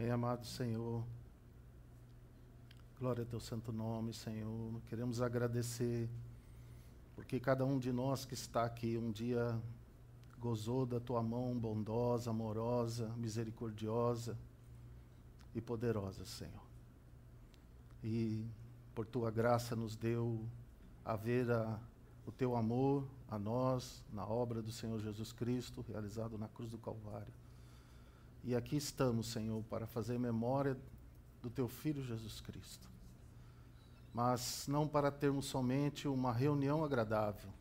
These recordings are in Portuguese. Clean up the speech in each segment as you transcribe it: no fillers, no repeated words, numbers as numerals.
Amém, amado Senhor. Glória ao teu santo nome, Senhor. Queremos agradecer, porque cada um de nós que está aqui um dia gozou da tua mão bondosa, amorosa, misericordiosa e poderosa, Senhor. E por tua graça nos deu a ver o teu amor a nós, na obra do Senhor Jesus Cristo, realizado na cruz do Calvário. E aqui estamos, Senhor, para fazer memória do teu Filho Jesus Cristo. Mas não para termos somente uma reunião agradável,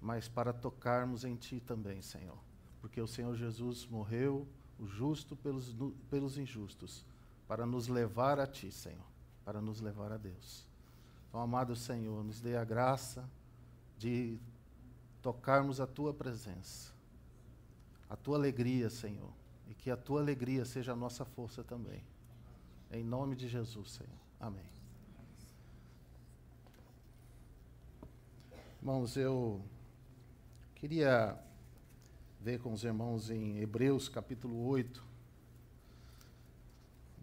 mas para tocarmos em ti também, Senhor. Porque o Senhor Jesus morreu, o justo pelos injustos, para nos levar a ti, Senhor, para nos levar a Deus. Então, amado Senhor, nos dê a graça de tocarmos a tua presença, a tua alegria, Senhor, e que a tua alegria seja a nossa força também. Em nome de Jesus, Senhor. Amém. Irmãos, eu queria ver com os irmãos em Hebreus capítulo 8,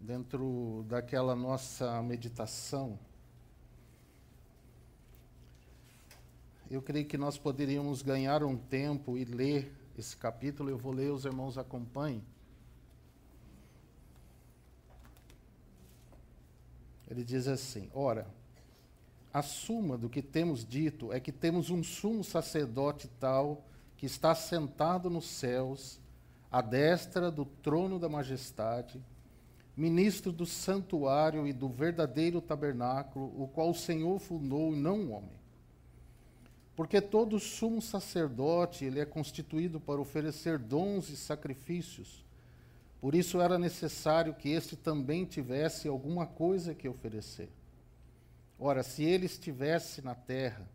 dentro daquela nossa meditação. Eu creio que nós poderíamos ganhar um tempo e ler esse capítulo. Eu vou ler, os irmãos acompanhem. Ele diz assim: ora, a suma do que temos dito é que temos um sumo sacerdote tal que está sentado nos céus, à destra do trono da majestade, ministro do santuário e do verdadeiro tabernáculo, o qual o Senhor fundou e não o homem. Porque todo sumo sacerdote, ele é constituído para oferecer dons e sacrifícios. Por isso era necessário que este também tivesse alguma coisa que oferecer. Ora, se ele estivesse na terra,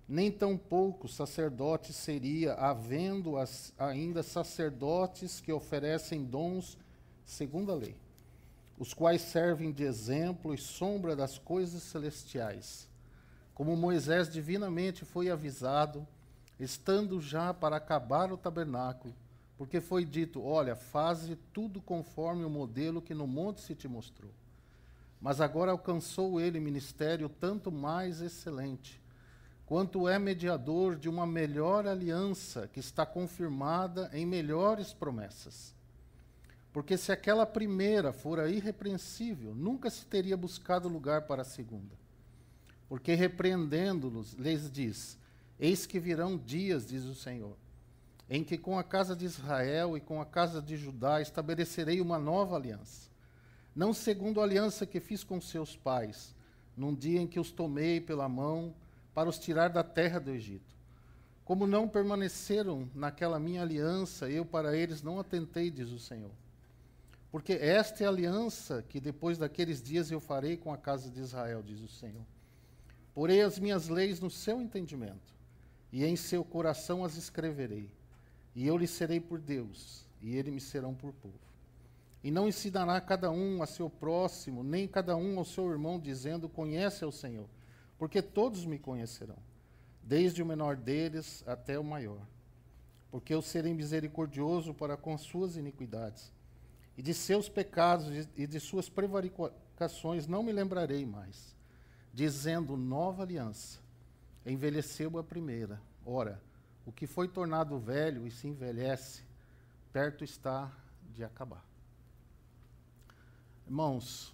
nem tampouco sacerdote seria, havendo ainda sacerdotes que oferecem dons segundo a lei, os quais servem de exemplo e sombra das coisas celestiais. Como Moisés divinamente foi avisado, estando já para acabar o tabernáculo, porque foi dito: olha, faze tudo conforme o modelo que no monte se te mostrou. Mas agora alcançou ele ministério tanto mais excelente, quanto é mediador de uma melhor aliança, que está confirmada em melhores promessas. Porque se aquela primeira fora irrepreensível, nunca se teria buscado lugar para a segunda. Porque repreendendo-los, lhes diz: eis que virão dias, diz o Senhor, em que com a casa de Israel e com a casa de Judá estabelecerei uma nova aliança. Não segundo a aliança que fiz com seus pais, num dia em que os tomei pela mão para os tirar da terra do Egito. Como não permaneceram naquela minha aliança, eu para eles não atentei, diz o Senhor. Porque esta é a aliança que depois daqueles dias eu farei com a casa de Israel, diz o Senhor. Porei as minhas leis no seu entendimento, e em seu coração as escreverei. E eu lhes serei por Deus, e eles me serão por povo. E não ensinará cada um a seu próximo, nem cada um ao seu irmão, dizendo: conhece ao Senhor, porque todos me conhecerão, desde o menor deles até o maior. Porque eu serei misericordioso para com as suas iniquidades, e de seus pecados e de suas prevaricações não me lembrarei mais. Dizendo: nova aliança, envelheceu a primeira. Ora, o que foi tornado velho e se envelhece, perto está de acabar. Irmãos,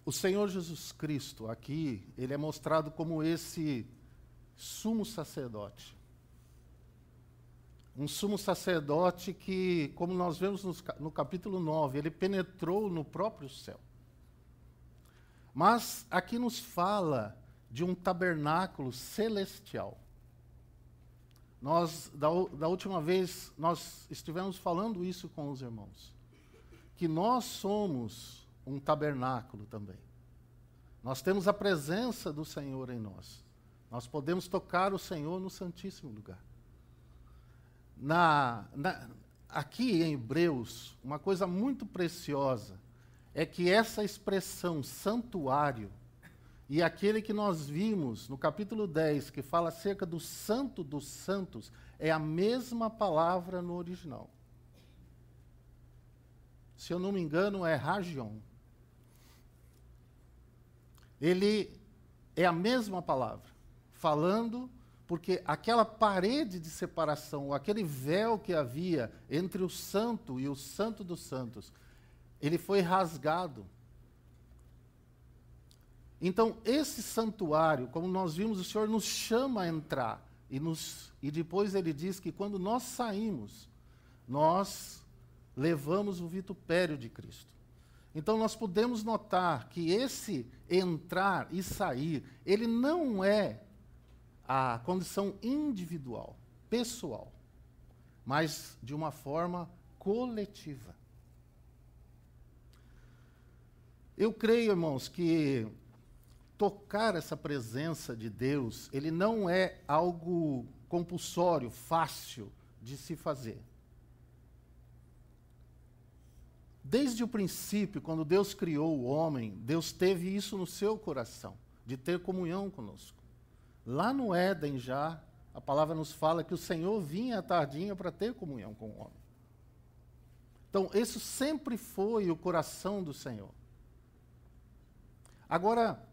o Senhor Jesus Cristo aqui, ele é mostrado como esse sumo sacerdote. Um sumo sacerdote que, como nós vemos no capítulo 9, ele penetrou no próprio céu. Mas aqui nos fala de um tabernáculo celestial. Nós, da última vez, nós estivemos falando isso com os irmãos, que nós somos um tabernáculo também. Nós temos a presença do Senhor em nós. Nós podemos tocar o Senhor no Santíssimo Lugar. Aqui em Hebreus, uma coisa muito preciosa é que essa expressão santuário e aquele que nós vimos no capítulo 10, que fala acerca do Santo dos Santos, é a mesma palavra no original. se eu não me engano, é Hagion. Ele é a mesma palavra, falando, porque aquela parede de separação, aquele véu que havia entre o santo e o santo dos santos, ele foi rasgado. Então, esse santuário, como nós vimos, o Senhor nos chama a entrar. E depois ele diz que quando nós saímos, nós levamos o vitupério de Cristo. Então, nós podemos notar que esse entrar e sair, ele não é a condição individual, pessoal, mas de uma forma coletiva. Eu creio, irmãos, que tocar essa presença de Deus, ele não é algo compulsório, fácil de se fazer. Desde o princípio, quando Deus criou o homem, Deus teve isso no seu coração, de ter comunhão conosco. Lá no Éden já, a palavra nos fala que o Senhor vinha à tardinha para ter comunhão com o homem. Então, isso sempre foi o coração do Senhor. Agora,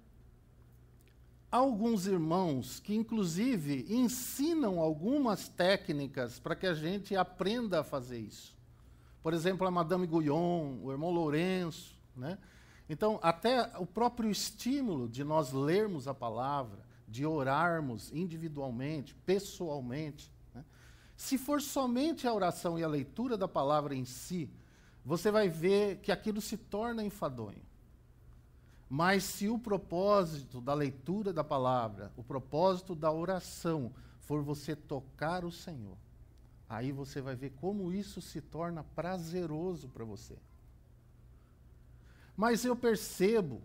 há alguns irmãos que, inclusive, ensinam algumas técnicas para que a gente aprenda a fazer isso. Por exemplo, a Madame Guyon, o irmão Lourenço, né? Então, até o próprio estímulo de nós lermos a palavra, de orarmos individualmente, pessoalmente, né? Se for somente a oração e a leitura da palavra em si, você vai ver que aquilo se torna enfadonho. Mas se o propósito da leitura da palavra, o propósito da oração, for você tocar o Senhor, aí você vai ver como isso se torna prazeroso para você. Mas eu percebo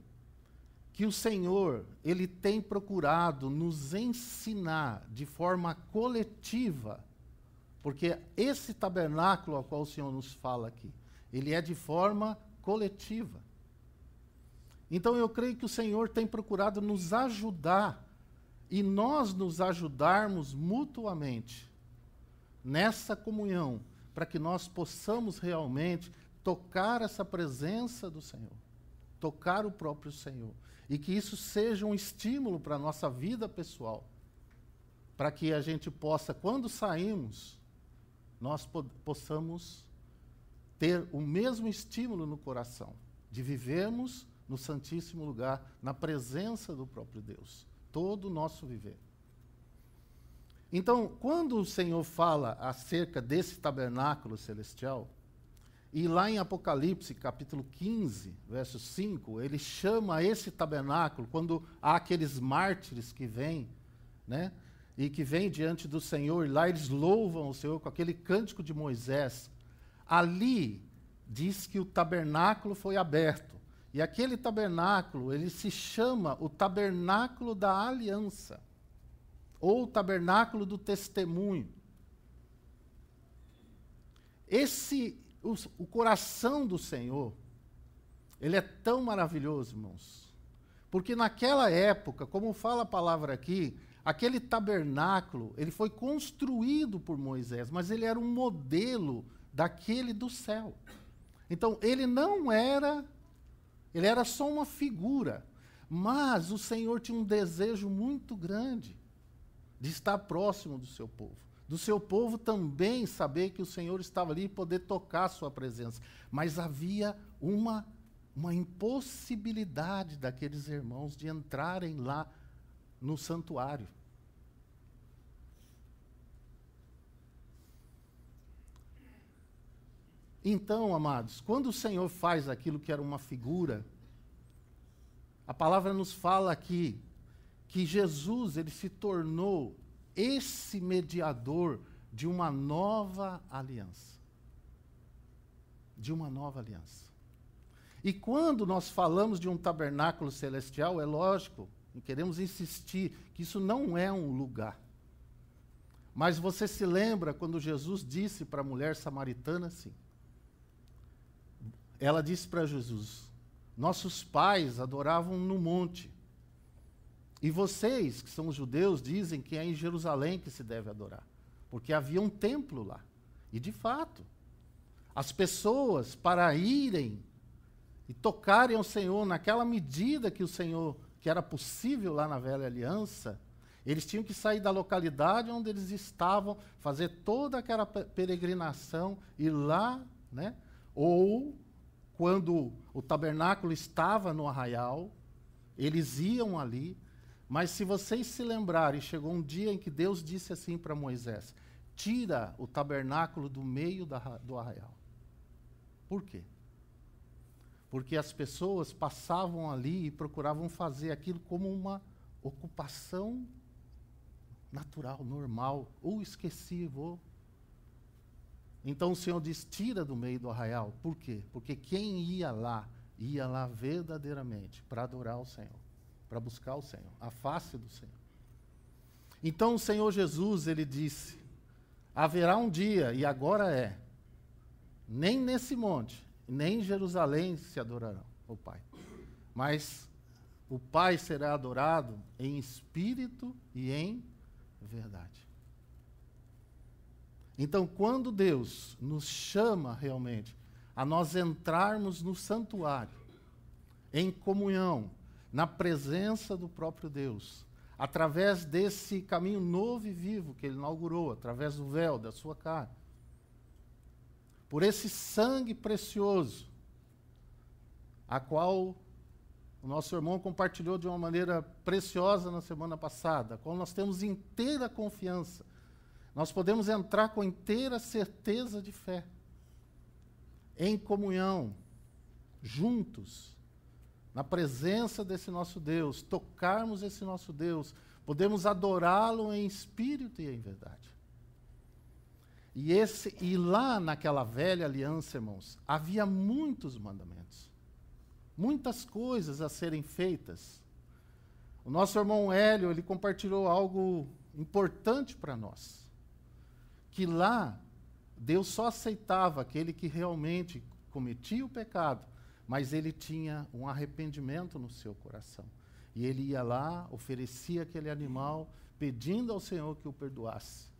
que o Senhor, Ele tem procurado nos ensinar de forma coletiva, porque esse tabernáculo ao qual o Senhor nos fala aqui, ele é de forma coletiva. Então eu creio que o Senhor tem procurado nos ajudar e nós nos ajudarmos mutuamente nessa comunhão, para que nós possamos realmente tocar essa presença do Senhor, tocar o próprio Senhor, e que isso seja um estímulo para a nossa vida pessoal, para que a gente possa, quando saímos, nós possamos ter o mesmo estímulo no coração, de vivermos no Santíssimo Lugar, na presença do próprio Deus, todo o nosso viver. Então, quando o Senhor fala acerca desse tabernáculo celestial, e lá em Apocalipse, capítulo 15, verso 5, ele chama esse tabernáculo, quando há aqueles mártires que vêm, né, e que vêm diante do Senhor, e lá eles louvam o Senhor com aquele cântico de Moisés, ali diz que o tabernáculo foi aberto. E aquele tabernáculo, ele se chama o tabernáculo da aliança, ou o tabernáculo do testemunho. O coração do Senhor, ele é tão maravilhoso, irmãos, porque naquela época, como fala a palavra aqui, aquele tabernáculo, ele foi construído por Moisés, mas ele era um modelo daquele do céu. Então, ele era só uma figura, mas o Senhor tinha um desejo muito grande de estar próximo do seu povo. Do seu povo também saber que o Senhor estava ali e poder tocar a sua presença. Mas havia uma impossibilidade daqueles irmãos de entrarem lá no santuário. Então, amados, quando o Senhor faz aquilo que era uma figura, a palavra nos fala aqui que Jesus, ele se tornou esse mediador de uma nova aliança. De uma nova aliança. E quando nós falamos de um tabernáculo celestial, é lógico, e queremos insistir, que isso não é um lugar. Mas você se lembra quando Jesus disse para a mulher samaritana assim, ela disse para Jesus, nossos pais adoravam no monte, e vocês, que são os judeus, dizem que é em Jerusalém que se deve adorar, porque havia um templo lá. E, de fato, As pessoas, para irem e tocarem ao Senhor naquela medida que o Senhor, que era possível lá na velha aliança, eles tinham que sair da localidade onde eles estavam, fazer toda aquela peregrinação, ir lá, né? Ou, quando o tabernáculo estava no arraial, eles iam ali. Mas se vocês se lembrarem, chegou um dia em que Deus disse assim para Moisés: tira o tabernáculo do meio do arraial. Por quê? Porque as pessoas passavam ali e procuravam fazer aquilo como uma ocupação natural, normal, ou esqueciam. Então o Senhor diz: tira do meio do arraial. Por quê? Porque quem ia lá verdadeiramente para adorar o Senhor, para buscar o Senhor, a face do Senhor. Então o Senhor Jesus, ele disse: haverá um dia, e agora é, nem nesse monte, nem em Jerusalém se adorarão o Pai, mas o Pai será adorado em espírito e em verdade. Então, quando Deus nos chama realmente a nós entrarmos no santuário, em comunhão, na presença do próprio Deus, através desse caminho novo e vivo que Ele inaugurou, através do véu da sua carne, por esse sangue precioso, a qual o nosso irmão compartilhou de uma maneira preciosa na semana passada, a qual nós temos inteira confiança, nós podemos entrar com inteira certeza de fé, em comunhão, juntos, na presença desse nosso Deus, tocarmos esse nosso Deus, podemos adorá-lo em espírito e em verdade. E lá naquela velha aliança, irmãos, havia muitos mandamentos, muitas coisas a serem feitas. O nosso irmão Hélio, ele compartilhou algo importante para nós, que lá Deus só aceitava aquele que realmente cometia o pecado, mas ele tinha um arrependimento no seu coração. E ele ia lá, oferecia aquele animal, pedindo ao Senhor que o perdoasse.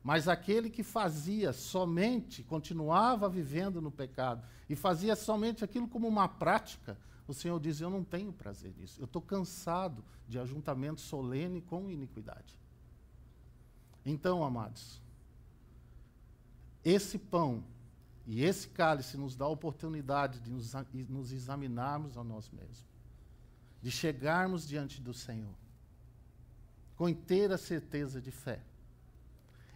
Mas aquele que fazia somente, continuava vivendo no pecado, e fazia somente aquilo como uma prática, o Senhor diz: eu não tenho prazer nisso, eu estou cansado de ajuntamento solene com iniquidade. Então, amados, esse pão e esse cálice nos dá a oportunidade de nos examinarmos a nós mesmos, de chegarmos diante do Senhor, com inteira certeza de fé.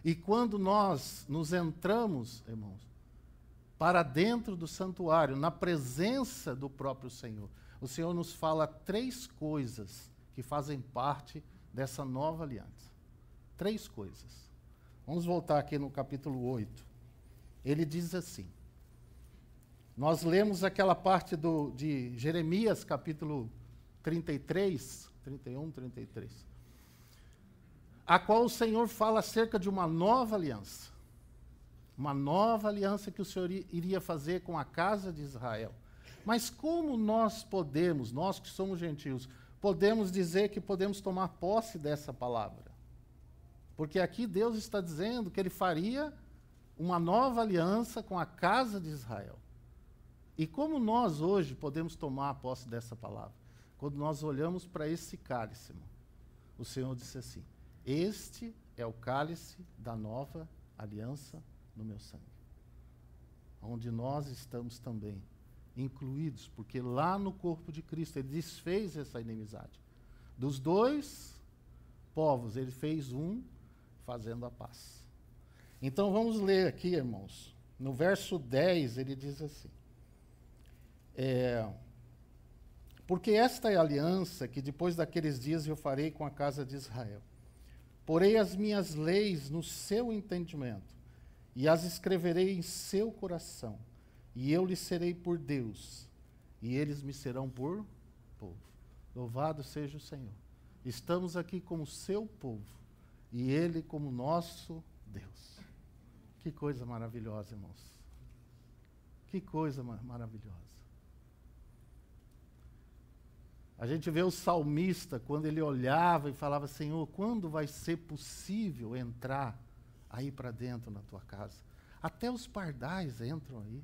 E quando nós nos entramos, irmãos, para dentro do santuário, na presença do próprio Senhor, o Senhor nos fala 3 coisas que fazem parte dessa nova aliança. 3 coisas. Vamos voltar aqui no capítulo 8. Ele diz assim, nós lemos aquela parte de Jeremias, capítulo 33, 31, 33, a qual o Senhor fala acerca de uma nova aliança que o Senhor iria fazer com a casa de Israel. Mas como nós podemos, nós que somos gentios, podemos dizer que podemos tomar posse dessa palavra? Porque aqui Deus está dizendo que Ele faria uma nova aliança com a casa de Israel. E como nós hoje podemos tomar posse dessa palavra? Quando nós olhamos para esse cálice, irmão, o Senhor disse assim: este é o cálice da nova aliança no meu sangue, onde nós estamos também incluídos, porque lá no corpo de Cristo Ele desfez essa inimizade. Dos 2 povos, Ele fez um, fazendo a paz. Então vamos ler aqui, irmãos. No verso 10, ele diz assim: porque esta é a aliança que depois daqueles dias eu farei com a casa de Israel. Porei as minhas leis no seu entendimento, e as escreverei em seu coração, e eu lhes serei por Deus, e eles me serão por povo. Louvado seja o Senhor. Estamos aqui como seu povo, e Ele como nosso Deus. Que coisa maravilhosa, irmãos. Que coisa maravilhosa. A gente vê o salmista, quando ele olhava e falava: Senhor, quando vai ser possível entrar aí para dentro na tua casa? Até os pardais entram aí.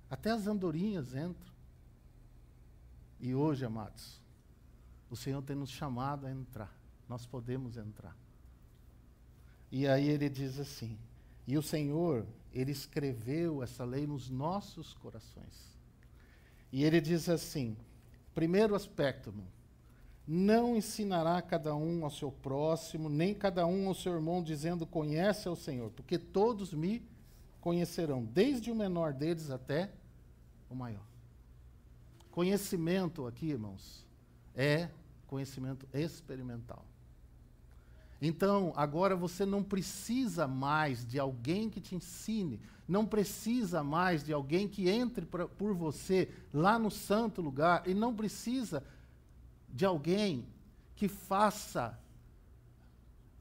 Até as andorinhas entram. E hoje, amados, o Senhor tem nos chamado a entrar. Nós podemos entrar. E aí ele diz assim, e o Senhor, ele escreveu essa lei nos nossos corações. E ele diz assim, primeiro aspecto, irmão, não ensinará cada um ao seu próximo, nem cada um ao seu irmão, dizendo, conhece ao Senhor, porque todos me conhecerão, desde o menor deles até o maior. Conhecimento aqui, irmãos, é conhecimento experimental. Então, agora você não precisa mais de alguém que te ensine, não precisa mais de alguém que entre por você lá no santo lugar, e não precisa de alguém que faça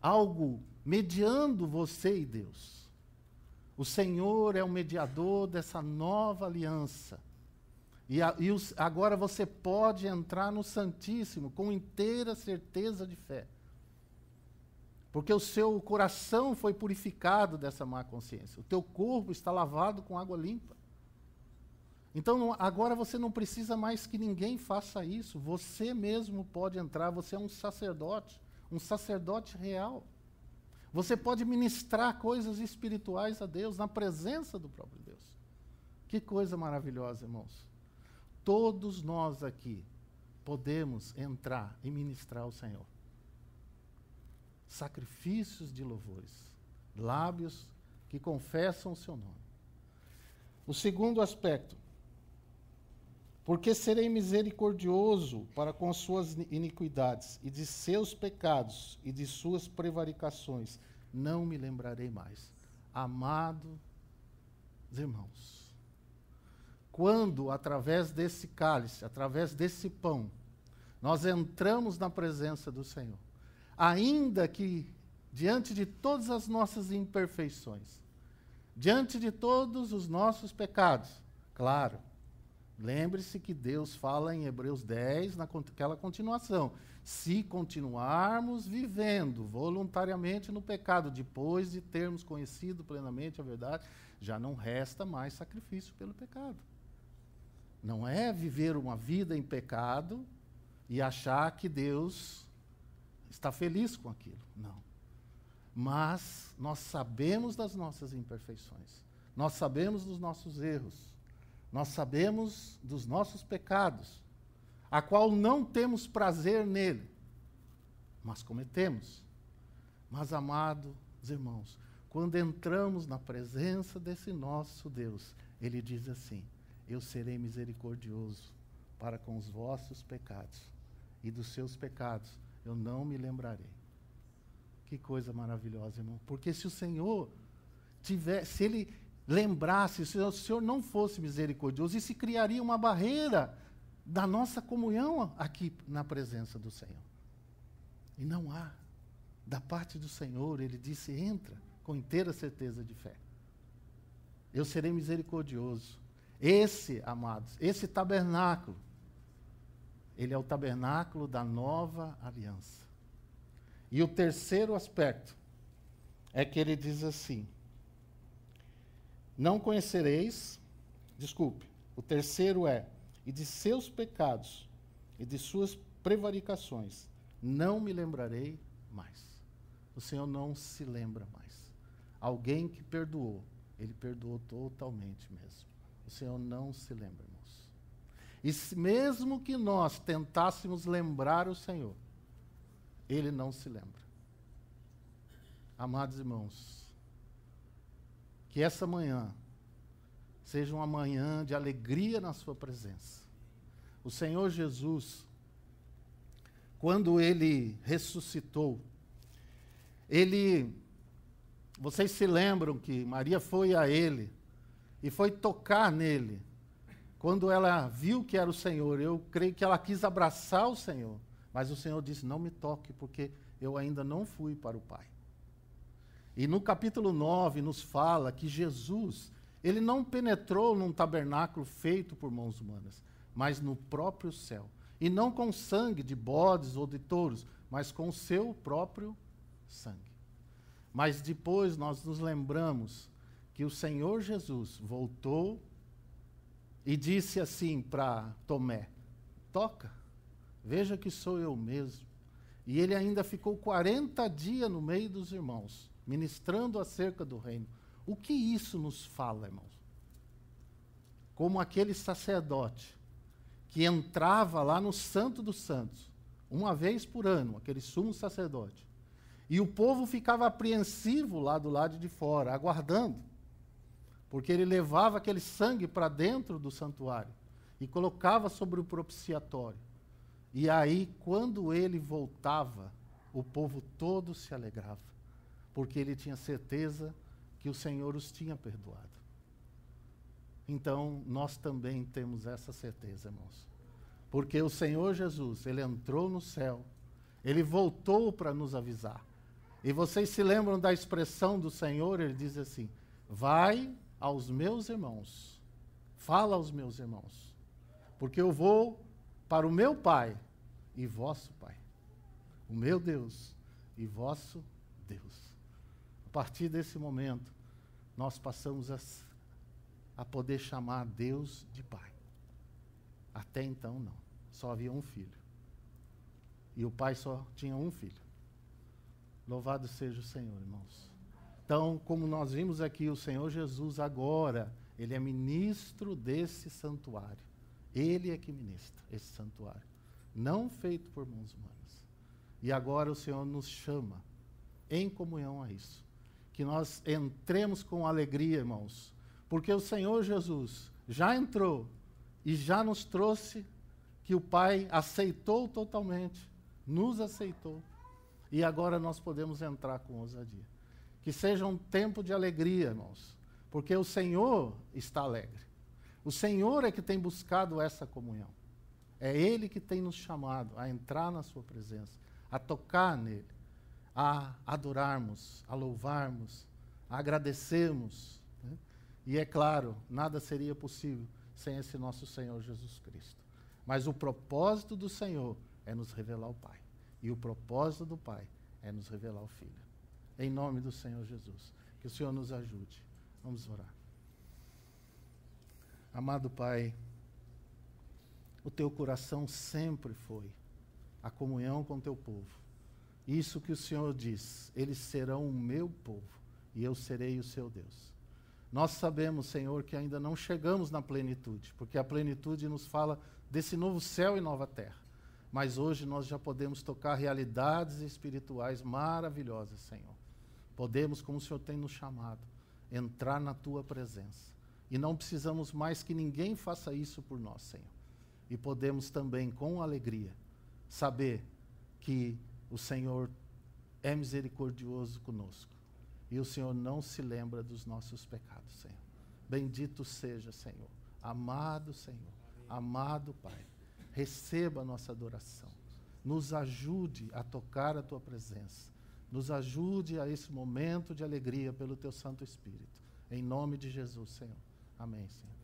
algo mediando você e Deus. O Senhor é o mediador dessa nova aliança. Agora você pode entrar no Santíssimo com inteira certeza de fé. Porque o seu coração foi purificado dessa má consciência. O teu corpo está lavado com água limpa. Então, agora você não precisa mais que ninguém faça isso. Você mesmo pode entrar. Você é um sacerdote real. Você pode ministrar coisas espirituais a Deus, na presença do próprio Deus. Que coisa maravilhosa, irmãos. Todos nós aqui podemos entrar e ministrar ao Senhor. Sacrifícios de louvores, lábios que confessam o seu nome. O segundo aspecto, porque serei misericordioso para com as suas iniquidades, e de seus pecados e de suas prevaricações não me lembrarei mais. Amados irmãos, quando através desse cálice, através desse pão, nós entramos na presença do Senhor, ainda que diante de todas as nossas imperfeições, diante de todos os nossos pecados, claro, lembre-se que Deus fala em Hebreus 10, naquela continuação, se continuarmos vivendo voluntariamente no pecado, depois de termos conhecido plenamente a verdade, já não resta mais sacrifício pelo pecado. Não é viver uma vida em pecado e achar que Deus está feliz com aquilo. Não. Mas nós sabemos das nossas imperfeições. Nós sabemos dos nossos erros. Nós sabemos dos nossos pecados, a qual não temos prazer nele, mas cometemos. Mas, amados irmãos, quando entramos na presença desse nosso Deus, ele diz assim, eu serei misericordioso para com os vossos pecados, e dos seus pecados eu não me lembrarei. Que coisa maravilhosa, irmão. Porque se o Senhor se ele lembrasse, se o Senhor não fosse misericordioso, isso criaria uma barreira da nossa comunhão aqui na presença do Senhor. E não há. Da parte do Senhor, ele disse, entra com inteira certeza de fé. Eu serei misericordioso. Esse, amados, esse tabernáculo, ele é o tabernáculo da nova aliança. E o terceiro aspecto é que ele diz assim, não conhecereis, o terceiro é, e de seus pecados e de suas prevaricações não me lembrarei mais. O Senhor não se lembra mais. Alguém que perdoou, ele perdoou totalmente mesmo. O Senhor não se lembra, irmãos. E mesmo que nós tentássemos lembrar o Senhor, ele não se lembra. Amados irmãos, que essa manhã seja uma manhã de alegria na sua presença. O Senhor Jesus, quando ele ressuscitou, vocês se lembram que Maria foi a ele e foi tocar nele. Quando ela viu que era o Senhor, eu creio que ela quis abraçar o Senhor, mas o Senhor disse, não me toque, porque eu ainda não fui para o Pai. E no capítulo 9 nos fala que Jesus, ele não penetrou num tabernáculo feito por mãos humanas, mas no próprio céu. E não com sangue de bodes ou de touros, mas com o seu próprio sangue. Mas depois nós nos lembramos que o Senhor Jesus voltou e disse assim para Tomé: toca, veja que sou eu mesmo. E ele ainda ficou 40 dias no meio dos irmãos, ministrando acerca do reino. O que isso nos fala, irmãos? Como aquele sacerdote que entrava lá no Santo dos Santos, uma vez por ano, aquele sumo sacerdote, e o povo ficava apreensivo lá do lado de fora, aguardando, porque ele levava aquele sangue para dentro do santuário e colocava sobre o propiciatório. E aí, quando ele voltava, o povo todo se alegrava, porque ele tinha certeza que o Senhor os tinha perdoado. Então, nós também temos essa certeza, irmãos. Porque o Senhor Jesus, ele entrou no céu, ele voltou para nos avisar. E vocês se lembram da expressão do Senhor? Ele diz assim: vai aos meus irmãos, fala aos meus irmãos, porque eu vou para o meu Pai e vosso Pai, o meu Deus e vosso Deus. A partir desse momento, nós passamos a poder chamar Deus de Pai. Até então, não. Só havia um filho. E o Pai só tinha um filho. Louvado seja o Senhor, irmãos. Então, como nós vimos aqui, o Senhor Jesus agora, ele é ministro desse santuário. Ele é que ministra esse santuário, não feito por mãos humanas. E agora o Senhor nos chama em comunhão a isso. Que nós entremos com alegria, irmãos, porque o Senhor Jesus já entrou e já nos trouxe que o Pai aceitou totalmente, nos aceitou, e agora nós podemos entrar com ousadia. Que seja um tempo de alegria, irmãos, porque o Senhor está alegre. O Senhor é que tem buscado essa comunhão. É Ele que tem nos chamado a entrar na sua presença, a tocar nele, a adorarmos, a louvarmos, a agradecermos, né? E é claro, nada seria possível sem esse nosso Senhor Jesus Cristo. Mas o propósito do Senhor é nos revelar o Pai. E o propósito do Pai é nos revelar o Filho. Em nome do Senhor Jesus. Que o Senhor nos ajude. Vamos orar. Amado Pai, o teu coração sempre foi a comunhão com o teu povo. Isso que o Senhor diz: eles serão o meu povo e eu serei o seu Deus. Nós sabemos, Senhor, que ainda não chegamos na plenitude, porque a plenitude nos fala desse novo céu e nova terra. Mas hoje nós já podemos tocar realidades espirituais maravilhosas, Senhor. Podemos, como o Senhor tem nos chamado, entrar na tua presença. E não precisamos mais que ninguém faça isso por nós, Senhor. E podemos também, com alegria, saber que o Senhor é misericordioso conosco. E o Senhor não se lembra dos nossos pecados, Senhor. Bendito seja, Senhor. Amado Senhor. Amado Pai. Receba a nossa adoração. Nos ajude a tocar a tua presença. Nos ajude a esse momento de alegria pelo teu Santo Espírito. Em nome de Jesus, Senhor. Amém, Senhor.